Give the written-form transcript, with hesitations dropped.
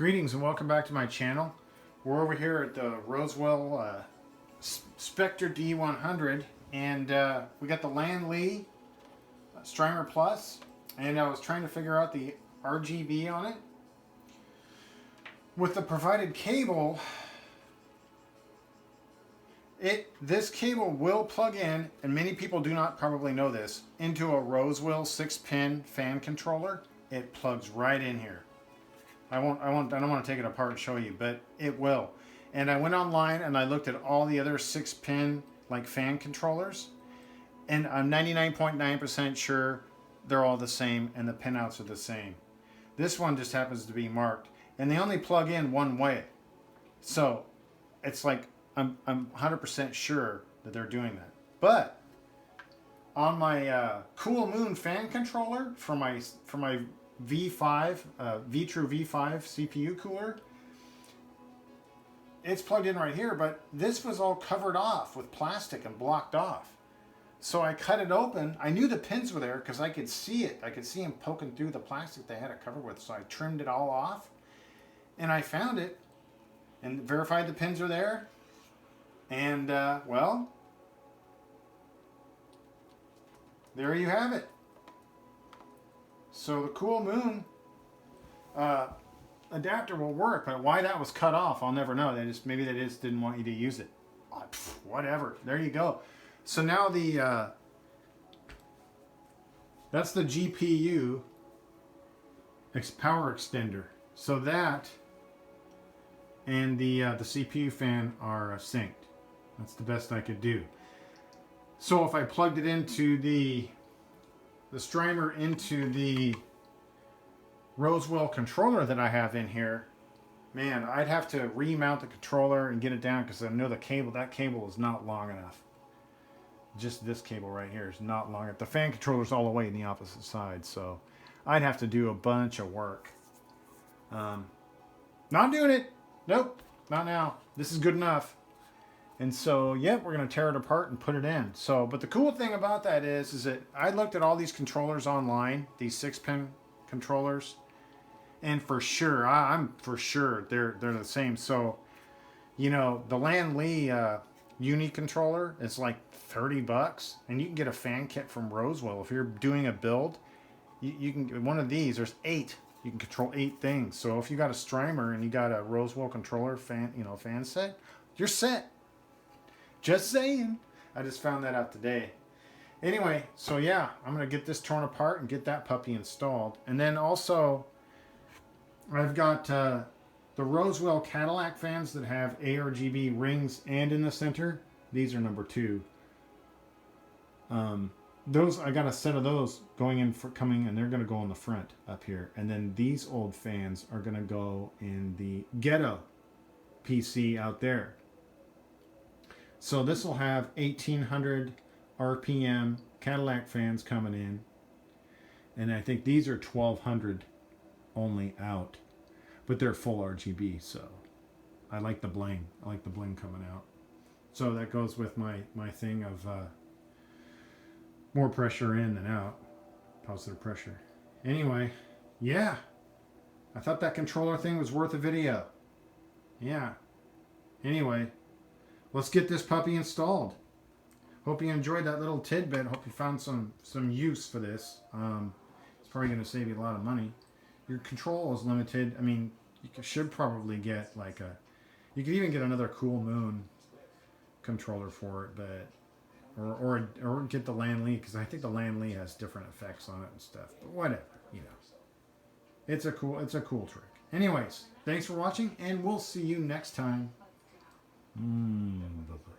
Greetings and welcome back to my channel. We're over here at the Rosewill Spectra D100 and we got the Lian Li Strimer Plus, and I was trying to figure out the RGB on it. With the provided cable, this cable will plug in, and many people do not probably know this, into a Rosewill 6-pin fan controller. It plugs right in here. I don't want to take it apart and show you, but it will. And I went online and I looked at all the other 6-pin like fan controllers, and I'm 99.9% sure they're all the same and the pinouts are the same. This one just happens to be marked, and they only plug in one way. So it's like I'm 100% sure that they're doing that. But on my Cool Moon fan controller for my V5 V-True V5 CPU cooler, it's plugged in right here, but this was all covered off with plastic and blocked off. So I cut it open. I knew the pins were there because I could see it. I could see them poking through the plastic they had it covered with. So I trimmed it all off, and I found it and verified the pins are there. And well, there you have it. So the Cool Moon adapter will work, but why that was cut off, I'll never know. Maybe they just didn't want you to use it. Whatever. There you go. So now that's the GPU power extender. So that and the CPU fan are synced. That's the best I could do. So if I plugged it into the Strimer into the Rosewill controller that I have in here, man, I'd have to remount the controller and get it down because I know that cable is not long enough. Just this cable right here is not long enough. The fan controller's all the way in the opposite side, so I'd have to do a bunch of work. Not doing it. Nope, not now. This is good enough. And so, yep, we're going to tear it apart and put it in. So, but the cool thing about that is that I looked at all these controllers online, these 6-pin controllers, and for sure, I'm for sure they're the same. So, you know, the Lian Li Uni controller is like $30, and you can get a fan kit from Rosewill. If you're doing a build, you can get one of these. There's 8. You can control 8 things. So if you got a Strimer and you got a Rosewill controller fan set, you're set. Just saying. I just found that out today. Anyway, so yeah, I'm going to get this torn apart and get that puppy installed. And then also, I've got the Rosewill Cadillac fans that have ARGB rings and in the center. These are number 2. Those, I got a set of those going in for coming, and they're going to go on the front up here. And then these old fans are going to go in the ghetto PC out there. So this will have 1800 RPM Cadillac fans coming in, and I think these are 1200 only out, but they're full RGB. So I like the bling. I like the bling coming out. So that goes with my thing of more pressure in than out, positive pressure. Anyway, yeah, I thought that controller thing was worth a video. Yeah. Anyway, let's get this puppy installed. Hope you enjoyed that little tidbit. Hope you found some use for this. It's probably going to save you a lot of money. Your control is limited. I mean, you should probably get like you could even get another Cool Moon controller for it, but or get the Lian Li, because I think the Lian Li has different effects on it and stuff. But whatever, you know. It's a cool trick. Anyways, thanks for watching, and we'll see you next time. Bye-bye.